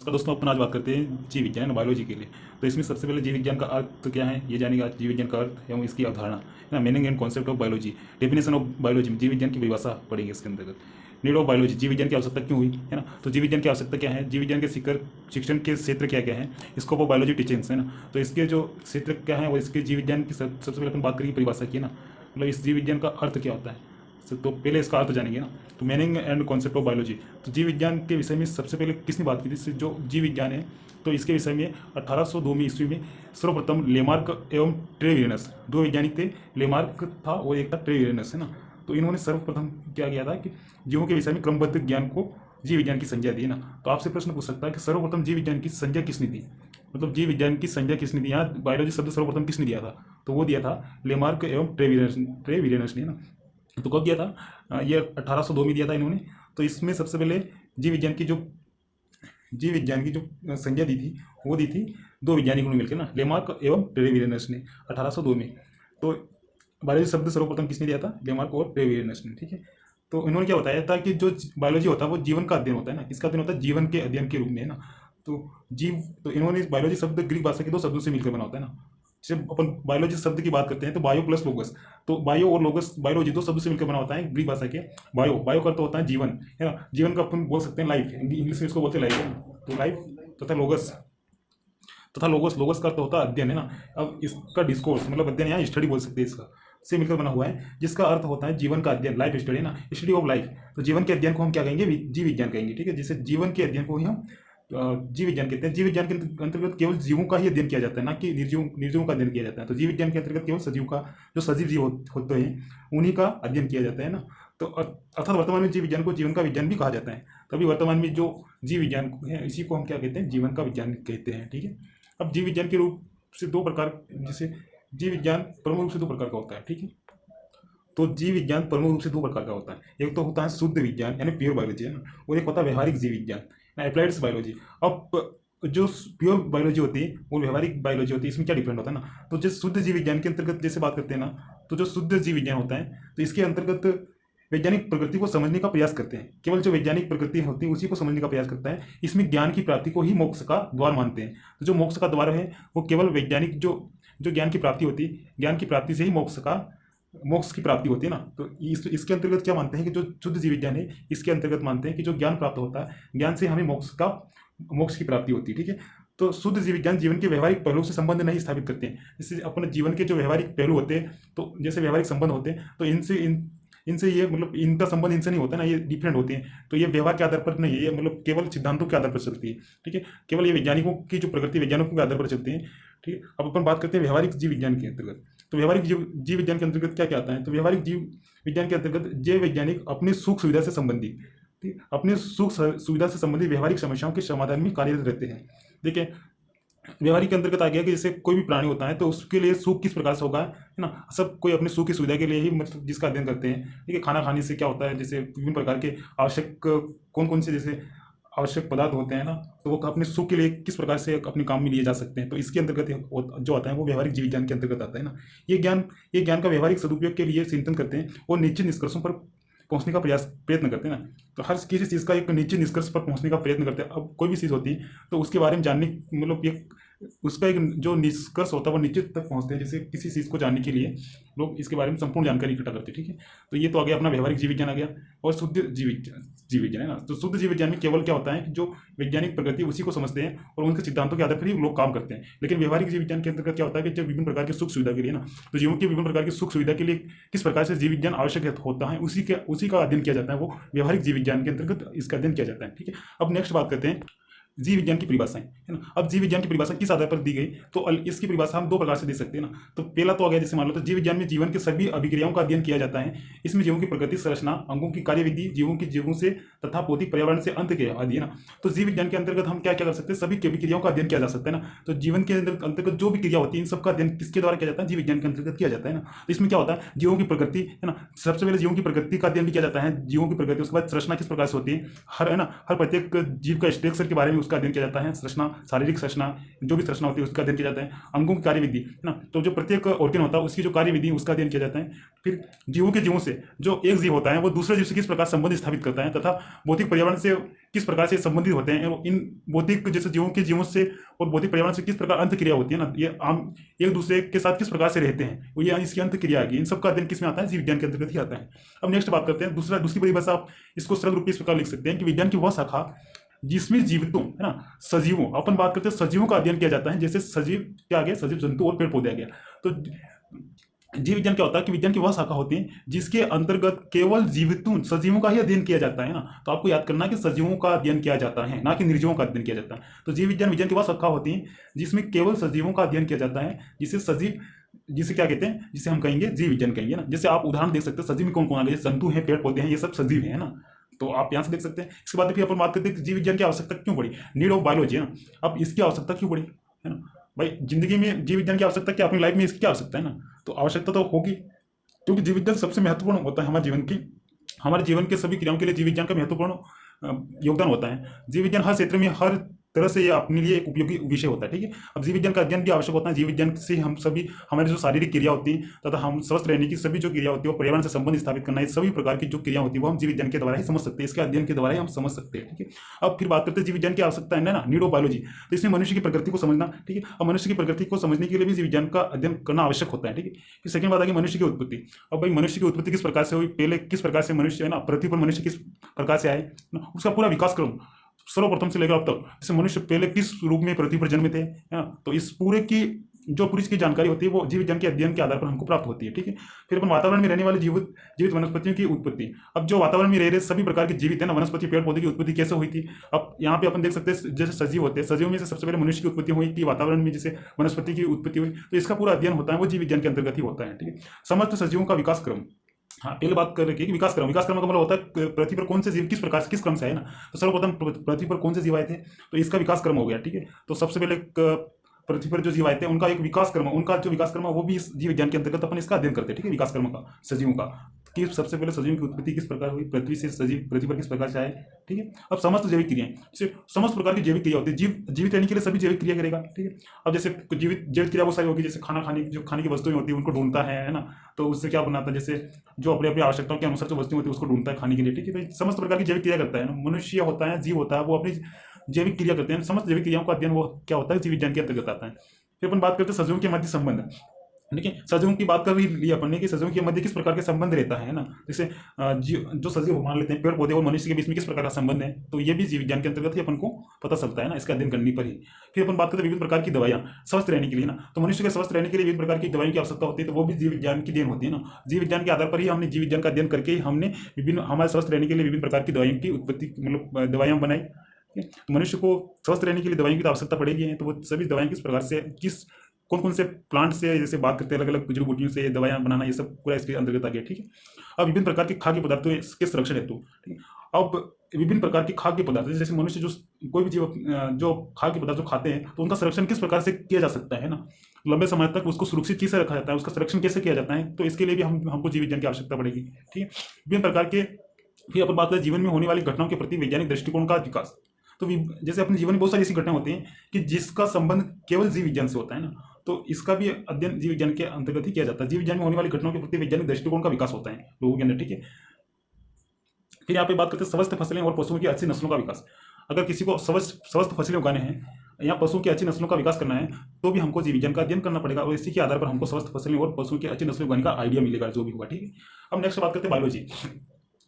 नमस्कार दोस्तों, अपन आज बात करते हैं जीव विज्ञान बायोलॉजी के लिए। तो इसमें सबसे पहले जीव विज्ञान का अर्थ क्या है ये जानेंगे आज। जीव विज्ञान का अर्थ एवं इसकी अवधारणा है ना, meaning and concept of biology, definition of biology, जीव विज्ञान की परिभाषा पढ़ेंगे इसके अंतर्गत। नीड ऑफ बायोलॉजी, जीव विज्ञान की आवश्यकता क्यों हुई है ना। तो जीव विज्ञान की आवश्यकता क्या है, जीव विज्ञान के शिक्षण के क्षेत्र क्या क्या है, स्कोप ऑफ बायोलॉजी टीचिंग्स है ना। तो इसके जो क्षेत्र क्या है वो इसके जीव विज्ञान की सबसे पहले अपन बात करेंगे परिभाषा की ना, मतलब इस जीव विज्ञान का अर्थ क्या होता है। तो पहले इसका अर्थ जानेंगे ना। तो meaning and concept of biology, तो जीव विज्ञान के विषय में सबसे पहले किसने बात की थी, जो जीव विज्ञान है तो इसके विषय में 1802 में ईस्वी में सर्वप्रथम लेमार्क एवं ट्रेवियनस, दो वैज्ञानिक थे, लेमार्क था और एक था ट्रेवियनस है ना। तो इन्होंने सर्वप्रथम क्या किया था कि जीवों के विषय में क्रमबद्ध ज्ञान को जीव विज्ञान की संज्ञा दी ना। तो आपसे प्रश्न पूछ सकता है कि सर्वप्रथम जीव विज्ञान की संज्ञा किसने दी, मतलब जीव विज्ञान की संज्ञा किसने दी, यहाँ बायोलॉजी शब्द सर्वप्रथम किसने दिया था, तो वो दिया था लेमार्क एवं ट्रेवियनस ने ना। तो कब दिया था, ये 1802 में दिया था इन्होंने। तो इसमें सबसे पहले जीव विज्ञान की जो संज्ञा दी थी वो दी थी दो वैज्ञानिकों ने मिलकर ना, लेमार्क एवं ट्रेवियनस ने 1802 में। तो बायोलॉजी शब्द सर्वप्रथम किसने दिया था, लेमार्क और ट्रेवियनस ने, ठीक है। तो इन्होंने क्या बताया था कि जो बायोलॉजी होता है वो जीवन का अध्ययन होता है ना, किसका अध्ययन होता है, जीवन के अध्ययन के रूप में है ना। तो इन्होंने बायोलॉजी शब्द ग्रीक भाषा के दो शब्दों से मिलकर बना होता है ना। जब अपन बायोलॉजी शब्द की बात करते हैं तो बायो प्लस लोगस, तो बायो और लोगस बायोलॉजी दो शब्द से मिलकर बना होता है ग्रीक भाषा के। बायो का अर्थ होता है जीवन है ना, जीवन का अपन बोल सकते हैं लाइफ, इंग्लिश में इसको बोलते हैं लाइफ। तो लाइफ तथा लोगस का अर्थ होता है अध्ययन है ना। अब इसका डिस्कोर्स मतलब अध्ययन यहाँ स्टडी बोल सकते हैं, इसका से मिलकर बना हुआ है, जिसका अर्थ होता है जीवन का अध्ययन, लाइफ स्टडी है ना, स्टडी ऑफ लाइफ। तो जीवन के अध्ययन को हम क्या कहेंगे, जीव विज्ञान कहेंगे, ठीक है। जैसे जीवन के अध्ययन को ही हम जीव विज्ञान कहते हैं। जीव विज्ञान के अंतर्गत केवल जीवों का ही अध्ययन किया जाता है, ना कि निर्जीवों का अध्ययन किया जाता है। तो जीव विज्ञान के अंतर्गत केवल सजीव का, जो सजीव जीव होते हैं उन्हीं का अध्ययन किया जाता है ना। तो अर्थात वर्तमान में जीव विज्ञान को जीवन का विज्ञान भी कहा जाता है। तभी वर्तमान में जो जीव विज्ञान है इसी को हम क्या कहते हैं, जीवन का विज्ञान कहते हैं, ठीक है। अब जीव विज्ञान के रूप से दो प्रकार, जैसे जीव विज्ञान प्रमुख रूप से दो प्रकार का होता है, ठीक है। तो जीव विज्ञान प्रमुख रूप से दो प्रकार का होता है, एक तो होता है शुद्ध विज्ञान यानी प्योर बायोलॉजी है ना, और एक होता है व्यवहारिक जीव विज्ञान अप्लाइड बायोलॉजी। अब जो प्योर बायोलॉजी होती है वो व्यवहारिक बायोलॉजी होती है, इसमें क्या डिफरेंट होता है ना। तो जो शुद्ध जीव विज्ञान के अंतर्गत जैसे बात करते हैं ना, तो जो शुद्ध जीव विज्ञान होता है तो इसके अंतर्गत वैज्ञानिक प्रकृति को समझने का प्रयास करते हैं, केवल जो वैज्ञानिक प्रकृति होती है उसी को समझने का प्रयास करता है। इसमें ज्ञान की प्राप्ति को ही मोक्ष का द्वार मानते हैं। तो जो मोक्ष का द्वार है वो केवल वैज्ञानिक जो ज्ञान की प्राप्ति होती है, ज्ञान की प्राप्ति से ही मोक्ष की प्राप्ति होती है ना। तो इसके अंतर्गत क्या मानते हैं कि जो शुद्ध जीव विज्ञान है इसके अंतर्गत मानते हैं कि जो ज्ञान प्राप्त होता है, ज्ञान से हमें मोक्ष की प्राप्ति होती है, ठीक है। तो शुद्ध जीव विज्ञान जीवन के व्यवहारिक पहलू से संबंध नहीं स्थापित करते हैं। जैसे अपने जीवन के जो व्यवहारिक पहलू होते हैं, तो जैसे व्यवहारिक संबंध होते हैं, तो इनसे ये मतलब इनका संबंध इनसे नहीं होता ना, ये डिफरेंट होते हैं। तो ये व्यवहार के आधार पर नहीं है, ये मतलब केवल सिद्धांतों के आधार पर चलती है, ठीक है। केवल ये वैज्ञानिकों की जो प्रकृति वैज्ञानिकों के आधार पर चलती है, ठीक है। अब अपन बात करते हैं व्यवहारिक जीव विज्ञान के अंतर्गत। तो व्यवहारिक जीव विज्ञान के अंतर्गत क्या क्या आता है, तो व्यवहारिक जीव विज्ञान के अंतर्गत जैव वैज्ञानिक अपनी सुख सुविधा से संबंधित, ठीक, अपनी सुख सुविधा से संबंधित व्यवहारिक समस्याओं के समाधान में कार्यरत रहते हैं। देखिए व्यवहारिक के अंतर्गत आ गया कि जैसे कोई भी प्राणी होता है तो उसके लिए सुख किस प्रकार से होगा है ना, सब कोई अपने सुख की सुविधा के लिए ही मतलब जिसका अध्ययन करते हैं, ठीक है। खाना खाने से क्या होता है, जैसे विभिन्न प्रकार के आवश्यक कौन कौन से जैसे आवश्यक पदार्थ होते हैं ना, तो वो अपने सुख के लिए किस प्रकार से अपने काम में लिए जा सकते हैं। तो इसके अंतर्गत जो आता है वो व्यवहारिक जीव विज्ञान के अंतर्गत आता है ना। ये ज्ञान का व्यवहारिक सदुपयोग के लिए चिंतन करते हैं और निश्चित निष्कर्षों पर पहुंचने का प्रयत्न करते हैं ना। तो हर किसी चीज़ का एक निश्चित निष्कर्ष पर पहुंचने का प्रयत्न करते हैं। अब कोई भी चीज़ होती है तो उसके बारे में जानने मतलब एक उसका एक जो निष्कर्ष होता है वो निश्चित तक पहुंचते हैं। जैसे किसी चीज़ को जानने के लिए लोग इसके बारे में संपूर्ण जानकारी इकट्ठा करते हैं, ठीक है। तो ये तो आ गया अपना व्यवहारिक जीव विज्ञान आ गया। और शुद्ध जीव विज्ञान है ना, तो शुद्ध जीव विज्ञान में केवल क्या होता है कि जो वैज्ञानिक प्रकृति उसी को समझते हैं और उनके सिद्धांतों के आधार पर ही लोग काम करते हैं। लेकिन व्यवहारिक जीव विज्ञान के अंतर्गत क्या होता है कि जब विभिन्न प्रकार की सुख सुविधा के लिए ना, तो जीवों की विभिन्न प्रकार की सुख सुविधा के लिए किस प्रकार से जीव विज्ञान आवश्यक होता है उसी का अध्ययन किया जाता है, वो व्यवहारिक जीव विज्ञान के अंतर्गत इसका अध्ययन किया जाता है, ठीक है। अब नेक्स्ट बात करते हैं जीव विज्ञान की परिभाषाएं है ना। अब जीव विज्ञान की परिभाषा किस आधार पर दी गई, तो इसकी परिभाषा हम दो प्रकार से दे सकते हैं ना। तो पहला तो आ गया, जैसे मान लो तो जीव विज्ञान में जीवन के सभी अभिक्रियाओं का अध्ययन किया जाता है। इसमें जीवों की प्रकृति, संरचना, अंगों की कार्यविधि, जीवों से तथा भौतिक पर्यावरण से अंत के आदि है ना। तो जीव विज्ञान के अंतर्गत हम क्या क्या कर सकते हैं, सभी क्रियाओं का अध्ययन किया जा सकता है ना। तो जीवन के अंतर्गत जो भी क्रिया होती है इन सबका अध्ययन किसके द्वारा किया जाता है, जीव विज्ञान के अंतर्गत किया जाता है ना। तो इसमें क्या होता है, जीवों की प्रकृति है ना, सबसे पहले जीवों की प्रकृति का अध्ययन भी किया जाता है, जीवों की प्रकृति, उसके बाद संरचना किस प्रकार से होती है, हर है ना, हर प्रत्येक जीव का स्ट्रक्चर के बारे में उसका अध्ययन किया जाता है। संरचना, शारीरिक संरचना, जो भी संरचना होती है उसका अध्ययन किया जाता है। अंगों की कार्यविधि है ना, तो जो प्रत्येक ऑर्गन होता है उसकी जो कार्यविधि उसका अध्ययन किया जाता है। फिर जीवों के जीवों से जो एक जीव होता है वो दूसरे जीव से किस प्रकार संबंध स्थापित करता है तथा भौतिक पर्यावरण से किस प्रकार से संबंधित होते हैं, इन भौतिक जैसे जीवों के जीवों से और भौतिक पर्यावरण से किस प्रकार अंत क्रिया होती है ना, ये आम एक दूसरे के साथ किस प्रकार से रहते हैं, वो ये इसकी अंत क्रिया आएगी। इन सबका अध्ययन किसमें आता है? जीव विज्ञान के अंतर्गत ही आता है। अब नेक्स्ट बात करते हैं दूसरी परिभाषा। आप इसको सरल रूप में इस प्रकार लिख सकते हैं कि विज्ञान की वह शाखा जिसमें जीवितों है ना, सजीवों, अपन बात करते हैं सजीवों का अध्ययन किया जाता है। जैसे सजीव क्या आ गया? सजीव जंतु और पेड़ पौधे आ गया। तो जीव विज्ञान क्या होता है कि विज्ञान की वह शाखा होती है जिसके अंतर्गत केवल जीवितों सजीवों का ही अध्ययन किया जाता है ना। तो आपको याद करना है कि सजीवों का अध्ययन किया जाता है, ना कि निर्जीवों का अध्ययन किया जाता है। तो जीव विज्ञान की वह शाखा होती है जिसमें केवल सजीवों का अध्ययन किया जाता है, जिसे क्या कहते हैं, जिसे हम कहेंगे जीव विज्ञान कहेंगे ना। जैसे आप उदाहरण देख सकते हैं सजीव में कौन कौन आ गए, जंतु हैं, पेड़ पौधे हैं, ये सब सजीव है ना। तो आप यहाँ से देख सकते हैं। इसके बाद फिर अपन बात करते हैं कि जीव विज्ञान की आवश्यकता क्यों पड़ी, नीड ऑफ बायोलॉजी है ना। अब इसकी आवश्यकता क्यों पड़ी है ना भाई, जिंदगी में जीव विज्ञान की आवश्यकता क्या, अपनी लाइफ में इसकी क्या आवश्यकता है ना। तो आवश्यकता तो होगी, क्योंकि जीव विज्ञान सबसे महत्वपूर्ण होता है हमारे जीवन के सभी क्रियाओं के लिए जीव विज्ञान का महत्वपूर्ण योगदान होता है। जीव विज्ञान हर क्षेत्र में हर तरह से ये अपने लिए एक उपयोगी विषय होता है, ठीक है। अब जीव विज्ञान का अध्ययन भी आवश्यक होता है। जीव विज्ञान से हम सभी हमारी जो शारीरिक क्रिया होती है तथा हम स्वस्थ रहने की सभी जो क्रिया होती है, वो पर्यावरण से संबंध स्थापित करना, ये सभी प्रकार की जो क्रिया होती है वो हम जीव विज्ञान के द्वारा ही समझ सकते हैं, इसके अध्ययन के द्वारा ही हम समझ सकते हैं, ठीक है। अब फिर बात करते हैं जीव विज्ञान की आवश्यकता है ना, नीड ऑफ बायोलॉजी। तो इसमें मनुष्य की प्रकृति को समझना, ठीक है। अब मनुष्य की प्रकृति को समझने के लिए भी जीव विज्ञान का अध्ययन करना आवश्यक होता है, ठीक है। फिर सेकंड बात है कि मनुष्य की उत्पत्ति। अब भाई मनुष्य की उत्पत्ति किस प्रकार से हुई, पहले किस प्रकार से मनुष्य है ना, पृथ्वी पर मनुष्य किस प्रकार से आए, उसका पूरा विकास क्रम सर्वप्रथम से लेकर अब तक, जैसे मनुष्य पहले किस रूप में पृथ्वी पर जन्मे थे, है ना। तो इस पूरे की जानकारी होती है वो जीव विज्ञान के अध्ययन के आधार पर हमको प्राप्त होती है, ठीक है। फिर अपन वातावरण में रहने वाले जीवित वनस्पतियों की उत्पत्ति। अब जो वातावरण में रह रहे सभी प्रकार के जीवित है ना, वनस्पति, पेड़ पौधे की उत्पत्ति कैसे हुई थी। अब यहाँ पे अपन देख सकते हैं जैसे सजीव होते हैं, सजीव में से सबसे पहले मनुष्य की उत्पत्ति हुई थी, वातावरण में जैसे वनस्पति की उत्पत्ति हुई, तो इसका पूरा अध्ययन होता है वो जीव विज्ञान के अंतर्गत ही होता है, ठीक है। समस्त सजीवों का विकास क्रम। हाँ, पहले बात कर रही है विकास क्रम का मतलब होता है पृथ्वी पर कौन से जीव किस प्रकार से किस क्रम से है ना। तो सर्वप्रथम पृथ्वी पर कौन से जीव आए थे, तो इसका विकास क्रम हो गया, ठीक है। तो सबसे पहले पृथ्वी पर जो जीव आए थे उनका एक विकास क्रम, उनका जो विकास क्रम है वो भी इस जीव विज्ञान के अंतर्गत अपन इसका अध्ययन करते हैं, ठीक है। विकास क्रम का सजीवों का, कि सबसे पहले सजीवों की उत्पत्ति किस प्रकार हुई, पृथ्वी से सजीव पृथ्वी पर किस प्रकार से आए, ठीक है। अब समस्त जैविक क्रियाएं, जैसे समस्त प्रकार की जैविक क्रिया होती है, जीवित रहने के लिए सभी जैविक क्रिया करेगा, ठीक है। अब जैसे जैविक क्रिया वो सारी होगी, जैसे खाने की वस्तुएं होती है उनको ढूंढता है ना। तो उससे क्या बनाता है, जैसे जो अपनी अपनी आवश्यकताओं के अनुसार जो वस्तुएं होती है उसको ढूंढता है खाने के लिए, ठीक है। तो समस्त प्रकार की जैविक क्रिया करता है ना। मनुष्य होता है, जीव होता है, वो अपनी जैविक क्रिया करते हैं। समस्त जैविक क्रियाओं का अध्ययन वो क्या होता है, जीव विज्ञान के अंतर्गत आता है। फिर अपन बात करते हैं सजीवों के मध्य संबंध, देखिए सजीवों की बात कर लिया अपन ने कि सजीवों के मध्य किस प्रकार के संबंध रहता है ना। जैसे जो सजीव मान लेते हैं पेड़ पौधे और मनुष्य के बीच में किस प्रकार का संबंध है, तो ये भी जीव विज्ञान के अंतर्गत ही अपन को पता चलता है ना, इसका अध्ययन करने पर ही। फिर अपन बात करते हैं विभिन्न प्रकार की दवाइयाँ स्वस्थ रहने के लिए ना। तो मनुष्य के स्वस्थ रहने के लिए विभिन्न प्रकार की दवाइयों की आवश्यकता होती है, तो वो भी जीव विज्ञान की देन होती है ना। जीव विज्ञान के आधार पर ही हमने जीव विज्ञान का अध्ययन करके हमने विभिन्न हमारे स्वस्थ रहने के लिए विभिन्न प्रकार की दवाइयों की उत्पत्ति मतलब दवाइयाँ बनाई। तो मनुष्य को स्वस्थ रहने के लिए दवाइयों की आवश्यकता पड़ेगी है, तो वो सभी दवाइयाँ किस प्रकार से कौन कौन से प्लांट से, जैसे बात करते हैं अलग अलग जड़ी बूटियों से दवाइयाँ बनाना, ये सब पूरा इसके अंतर्गत आ गया, ठीक है। अब विभिन्न प्रकार के खाद्य पदार्थों के संरक्षण हेतु, ठीक है। अब विभिन्न प्रकार के खाद्य पदार्थ जैसे मनुष्य जो कोई भी जीव जो खाद्य पदार्थ जो खाते हैं, तो उनका संरक्षण किस प्रकार से किया जा सकता है ना, लंबे समय तक उसको सुरक्षित चीज से रखा जाता है, उसका संरक्षण कैसे किया जाता है, तो इसके लिए भी हमको जीव विज्ञान की आवश्यकता पड़ेगी, ठीक है। विभिन्न प्रकार के फिर अपन बात करें जीवन में होने वाली घटनाओं के प्रति वैज्ञानिक दृष्टिकोण का विकास। तो जैसे अपने जीवन में बहुत सारी ऐसी घटनाएं होती हैं कि जिसका संबंध केवल जीव विज्ञान से होता है ना, तो इसका भी अध्ययन जीव विज्ञान के अंतर्गत ही किया जाता है। जीव विज्ञान में होने वाली घटनाओं के प्रति वैज्ञानिक दृष्टिकोण का विकास होता है लोगों के अंदर, ठीक है। फिर यहाँ पे बात करते हैं स्वस्थ फसलें और पशुओं की अच्छी नस्लों का विकास। अगर किसी को स्वस्थ फसलें उगाने हैं या पशुओं की अच्छी नस्लों का विकास करना है, तो भी हमको जीव विज्ञान का अध्ययन करना पड़ेगा, और इसी के आधार पर हमको स्वस्थ फसलें और पशुओं की अच्छी नस्लें उगाने का आइडिया मिलेगा, जो भी होगा, ठीक है। अब नेक्स्ट बात करते हैं बायोलॉजी,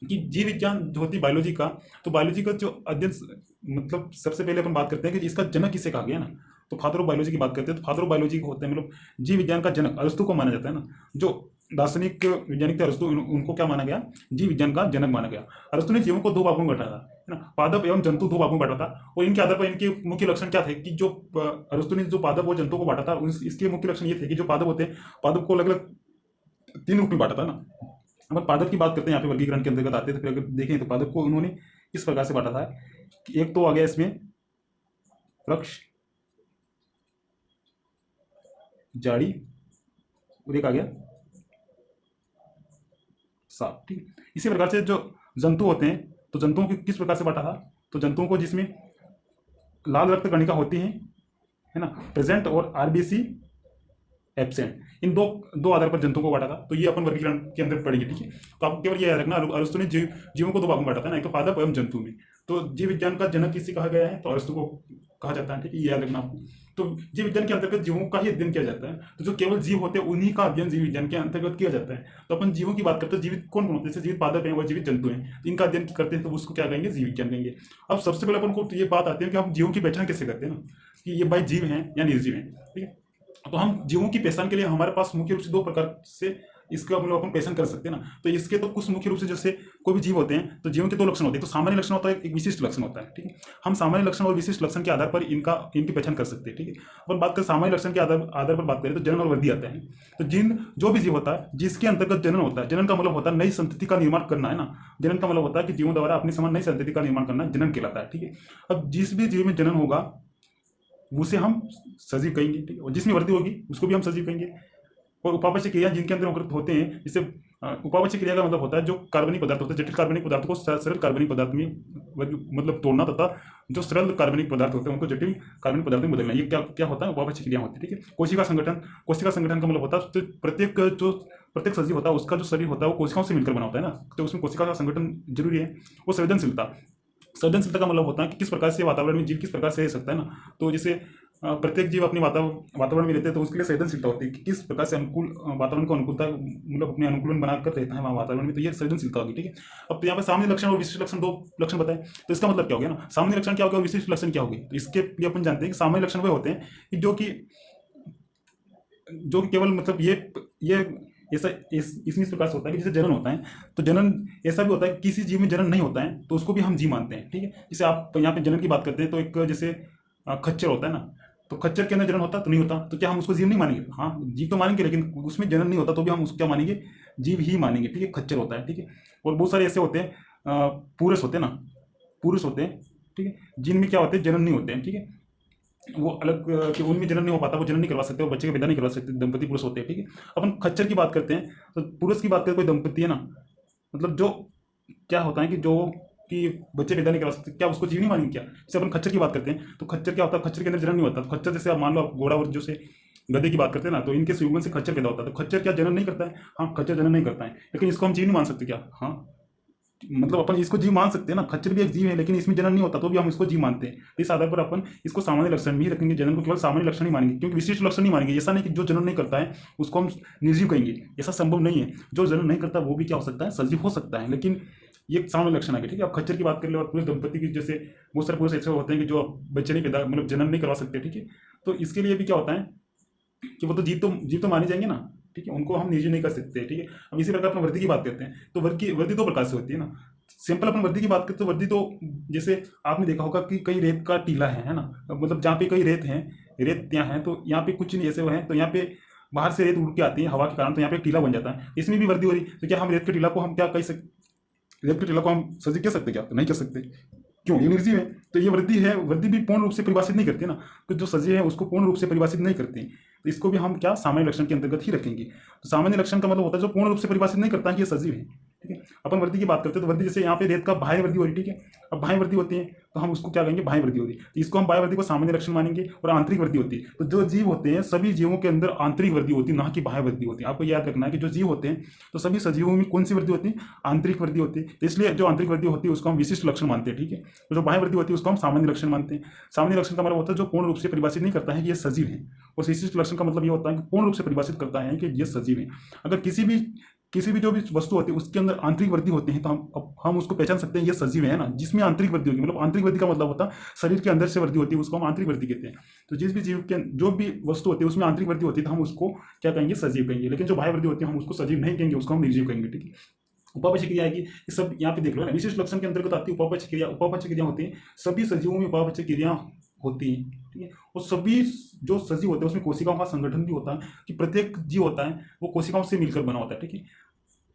कि जीव विज्ञान जो होती है बायोलॉजी का, तो बायोलॉजी का जो अध्ययन मतलब सबसे पहले अपन बात करते हैं कि इसका जनक किसे कहा गया ना। तो फादर ऑफ बायोलॉजी की बात करते हैं, तो फादर ऑफ बायोलॉजी होते हैं मतलब जीव विज्ञान का जनक अरस्तु को माना जाता है ना। जो दार्शनिक वैज्ञानिक थे अरस्तु, उनको क्या माना गया, जीव विज्ञान का जनक माना गया। अरस्तु ने जीवों को दो भागों में बांटा था, है ना, पादप एवं जंतु दो भागों में बांटा था। और इनके आधार पर इनके मुख्य लक्षण क्या थे कि जो अरस्तु ने जो पादप और जंतु को बांटा था, इसके मुख्य लक्षण ये थे कि जो पादप होते हैं, पादप को अलग अलग 3 रूप में बांटा था ना। अगर पादप की बात करते हैं यहाँ पे वर्गीकरण के अंतर्गत आते हैं, तो फिर अगर देखें तो पादप को उन्होंने इस प्रकार से बांटा था कि एक तो आ गया इसमें वृक्ष, झाड़ी, और एक आ गया सांप, ठीक। इसी प्रकार से जो जंतु होते हैं, तो जंतुओं को किस प्रकार से बांटा था, तो जंतुओं को जिसमें लाल रक्त कणिका होती है ना, प्रेजेंट, और आरबीसी एब्सेंट। इन दो दो आधार पर जंतुओं को बांटा था, तो ये अपन वर्गीकरण के अंदर पढ़ेंगे, ठीक है। तो आपको केवल ये याद रखना, अरस्तु ने जीवों को दो भागों में बांटा था ना, एक तो पादप एवं जंतु में। तो जीव विज्ञान का जनक किसे कहा गया है, तो अरस्तु को कहा जाता है, ठीक है, ये याद रखना आपको। तो जीव विज्ञान के अंतर्गत जीवों का ही अध्ययन किया जाता है, तो जो केवल जीव होते हैं उन्हीं का अध्ययन जीव विज्ञान के अंतर्गत किया जाता है। तो अपन जीवों की बात करते हैं, जीवित कौन कौन होते हैं, जैसे जीवित पादप हैं और जीवित जंतु हैं, तो इनका अध्ययन करते हैं, तो उसको क्या कहेंगे, जीव विज्ञान कहेंगे। अब सबसे पहले अपन को ये बात आती है कि हम जीवों की पहचान कैसे करते हैं ना, कि ये भाई जीव हैं या निर्जीव हैं, ठीक है। तो हम जीवों की पहचान के लिए हमारे पास मुख्य रूप से दो प्रकार से इसका मतलब अपन पहचान कर सकते हैं ना। तो इसके तो कुछ मुख्य रूप से, जैसे कोई भी जीव होते हैं तो जीवों के दो लक्षण होते हैं, तो सामान्य लक्षण होता है, एक विशिष्ट लक्षण होता है, ठीक है। हम सामान्य लक्षण और विशिष्ट लक्षण के आधार पर इनकी पहचान कर सकते हैं, ठीक है। अपन बात करें सामान्य लक्षण के आधार पर बात करें तो जनन और वृद्धि आता है। तो जो भी जीव होता है जिसके अंतर्गत जनन होता है, जनन का मतलब होता है नई संतति का निर्माण करना, है ना। जनन का मतलब होता है कि जीवों द्वारा अपनी समान नई संतति का निर्माण करना जनन कहलाता है, ठीक है। अब जिस भी जीव में जनन होगा उसे हम सजीव कहेंगे, ठीक है, और जिसमें वृद्धि होगी उसको भी हम सजीव कहेंगे। और उपापचय क्रिया जिनके अंदर होते हैं, जैसे उपापचय क्रिया का मतलब होता है जो कार्बनिक पदार्थ होते हैं, जटिल कार्बनिक पदार्थों को सरल कार्बनिक पदार्थ में मतलब तोड़ना, तथा जो सरल कार्बनिक पदार्थ होते हैं उनको जटिल कार्बनिक पदार्थ में बदलना, ये क्या क्या होता है, उपापचय क्रिया होती है, ठीक है। कोशिका संगठन का मतलब होता है तो प्रत्येक सजीव होता है उसका जो शरीर होता है वो कोशिकाओं से मिलकर बना होता है ना, तो उसमें कोशिका का संगठन जरूरी है। वो संवेदनशीलता का मतलब होता है कि किस प्रकार से वातावरण में जीव किस प्रकार से रह सकता है ना। तो जैसे प्रत्येक जीव अपने वातावरण में रहते हैं, तो उसके लिए संवेदनशीलता होती है कि किस प्रकार से अनुकूल वातावरण को अनुकूलता मतलब अपने अनुकूलन बनाकर रहता है वहाँ वातावरण में, तो ये संवेदनशीलता होगी, ठीक है। अब तो यहाँ पर सामान्य लक्षण और विशिष्ट लक्षण दो लक्षण बताए, तो इसका मतलब क्या हो गया ना, सामान्य लक्षण क्या हो गया और विशिष्ट लक्षण क्या हो गई। तो इसके लिए अपन जानते हैं कि सामान्य लक्षण वे होते हैं कि जो कि केवल मतलब ये ऐसा इस प्रकार से होता है कि जैसे जनन होता है, तो जनन ऐसा भी होता है किसी जीव में जनन नहीं होता है तो उसको भी हम जीव मानते हैं, ठीक है। जैसे आप यहाँ पे जनन की बात करते हैं तो एक जैसे खच्चर होता है ना, तो खच्चर के अंदर जनन होता तो नहीं होता, तो क्या हम उसको जीव नहीं मानेंगे, हाँ जीव तो मानेंगे, लेकिन उसमें जनन नहीं होता तो भी हम उसको क्या मानेंगे, जीव ही मानेंगे, ठीक है। खच्चर होता है, ठीक है। और बहुत सारे ऐसे होते हैं पुरुष होते हैं ना, पुरुष होते हैं, ठीक है, जिनमें क्या होते हैं जनन नहीं होते हैं, ठीक है। वो अलग कि उनमें जनन नहीं हो पाता, वो जनन नहीं करवा सकते, वो बच्चे का पैदा नहीं करवा सकते, दंपति पुरुष होते हैं, ठीक है। अपन खच्चर की बात करते हैं तो पुरुष की बात करें कोई दंपति है ना, मतलब जो क्या होता है कि बच्चे पैदा नहीं करवा सकते, क्या उसको जीव नहीं मानेंगे क्या। जैसे अपन खच्चर की बात करते हैं तो खच्चर क्या होता है, खच्चर के अंदर जनन नहीं होता, तो खच्चर जैसे आप मान लो आप घोड़ा और जो से गधे की बात करते हैं ना, तो इनके संयुगम से खच्चर पैदा होता है, तो खच्चर क्या जनन नहीं करता है, हाँ खच्चर जनन नहीं करता है, लेकिन इसको हम जीव नहीं मान सकते क्या, हाँ मतलब अपन इसको जीव मान सकते हैं ना, खच्चर भी एक जीव है लेकिन इसमें जनन नहीं होता तो भी हम इसको जीव मानते हैं। इस आधार पर अपन इसको सामान्य लक्षण भी रखेंगे, जनन को केवल सामान्य लक्षण ही मानेंगे, क्योंकि विशिष्ट लक्षण नहीं मानेंगे। ऐसा नहीं कि जो जनन नहीं करता है उसको हम निर्जीव कहेंगे, ऐसा संभव नहीं है। जो जनन नहीं करता वो भी क्या हो सकता है, सजीव हो सकता है, लेकिन ये सामान्य लक्षण है, ठीक है। अब खच्चर की बात कर ले और पुरुष दंपति की, जैसे बहुत सारे पुरुष ऐसे होते हैं कि जो बच्चे नहीं पैदा मतलब जनन नहीं करवा सकते, ठीक है। तो इसके लिए भी क्या होता है कि वो तो जीव तो माने जाएंगे ना, ठीक है, उनको हम निर्जीव नहीं कर सकते, ठीक है। अब इसी प्रकार अपन वृद्धि की बात करते हैं तो वृद्धि दो प्रकार से होती है ना। सिंपल अपन वृद्धि की बात करते तो वृद्धि तो जैसे आपने देखा होगा कि कई रेत का टीला है ना, मतलब जहाँ पे कई रेत यहाँ है तो यहाँ पे कुछ नहीं ऐसे वो है, तो यहाँ पे बाहर से रेत उड़ के आती है हवा के कारण, तो यहाँ पे टीला बन जाता है, इसमें भी वृद्धि हो रही। तो क्या हम रेत के टीला को हम क्या कह सकते, रेत के टीला को हम सजीव कह सकते क्या, तो नहीं कह सकते, क्यों, ये निर्जीव है। तो ये वृद्धि है, वृद्धि भी पूर्ण रूप से परिभाषित नहीं करती ना, तो जो सजीव है उसको पूर्ण रूप से परिभाषित नहीं करती, तो इसको भी हम क्या सामान्य लक्षण के अंतर्गत ही रखेंगे। तो सामान्य लक्षण का मतलब होता है जो पूर्ण रूप से परिभाषित नहीं करता है कि ये सजीव है, ठीक है। अपन वृद्धि की बात करते हैं तो वृद्धि जैसे यहाँ पे रेत का बाह्य वृद्धि हो रही, ठीक है। अब बाह्य वृद्धि होती है तो हम उसको क्या कहेंगे, बाह्य वृद्धि होती है, तो इसको हम बाह्य वृद्धि को सामान्य लक्षण मानेंगे। और आंतरिक वृद्धि होती है तो जो जीव होते हैं सभी जीवों के अंदर आंतरिक वृद्धि होती है, ना कि बाह्य वृद्धि होती है। आपको याद रखना है कि जो जीव होते हैं तो सभी सजीवों में कौन सी वृद्धि होती है, आंतरिक वृद्धि होती है। तो इसलिए जो आंतरिक वृद्धि होती है उसको हम विशिष्ट लक्षण मानते हैं, ठीक है। तो जो बाह्य वृद्धि होती है उसको हम सामान्य लक्षण मानते हैं। सामान्य लक्षण का मतलब होता है जो पूर्ण रूप से परिभाषित नहीं करता है कि ये सजीव है, और विशिष्ट लक्षण का मतलब ये होता है कि पूर्ण रूप से परिभाषित करता है कि ये सजीव है। अगर किसी भी जो भी वस्तु होती है उसके अंदर आंतरिक वृद्धि होती है तो हम उसको पहचान सकते हैं ये सजीव है ना, जिसमें आंतरिक वृद्धि होगी। मतलब आंतरिक वृद्धि का मतलब होता है शरीर के अंदर से वृद्धि होती है, उसको हम आंतरिक वृद्धि कहते हैं। तो जिस भी जीव के जो भी वस्तु होती है उसमें आंतरिक वृद्धि होती है तो हम उसको क्या कहेंगे, सजीव कहेंगे। लेकिन जो बाह्य वृद्धि होती है हम उसको सजीव नहीं कहेंगे, उसको हम निर्जीव कहेंगे, ठीक है। उपापचय क्रिया आएगी, ये सब यहाँ पे देख लो ना, विशिष्ट लक्षण के अंतर्गत आती है उपापचय क्रिया। उपापचय क्रिया होती है सभी सजीवों में उपापचय क्रिया होती है, ठीक है। और सभी जो सजीव होते हैं उसमें कोशिकाओं का संगठन भी होता है, कि प्रत्येक जीव होता है वो कोशिकाओं से मिलकर बना होता है, ठीक है।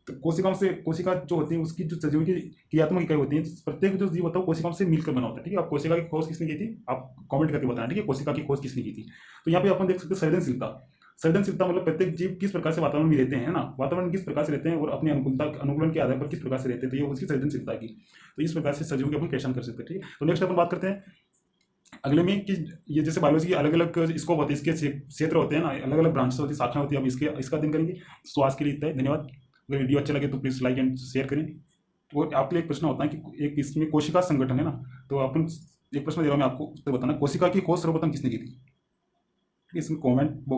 तो कोशिका जो होती है उसकी जो सजीव की क्रियात्मक इकाई होती है, प्रत्येक जो जीव होता है वो कोशिकाओं से मिलकर बना होता है, ठीक है। आप कोशिका की खोज किसने की थी, आप कमेंट करके बताना, ठीक है, कोशिका की खोज किसने की थी। तो यहाँ पे अपन देख सकते हैं संवेदनशीलता मतलब प्रत्येक जीव किस प्रकार से वातावरण में रहते हैं ना, वातावरण किस प्रकार से रहते हैं और अपनी अनुकूलन के आधार पर किस प्रकार से रहते हैं, तो ये उसकी संवेदनशीलता की। तो इस प्रकार से सजीव की अपन पहचान कर सकते हैं, ठीक है। तो नेक्स्ट अपन बात करते हैं अगले में कि ये जैसे बायोलॉजी के अलग अलग स्कोप होते हैं, इसके क्षेत्र होते हैं ना, अलग अलग ब्रांच होती है, शाखा होती है। अब इसका अध्ययन करेंगे। तो आज के लिए इतना ही, धन्यवाद। अगर वीडियो अच्छा लगे तो प्लीज़ लाइक एंड शेयर करें। तो आपके लिए एक प्रश्न होता है कि एक इसमें कोशिका संगठन है ना, तो अपन एक प्रश्न दे रहा हूँ मैं आपको, उत्तर बताना। कोशिका की खोज सर्वप्रथम किसने की थी? इसमें कॉमेंट बॉक्स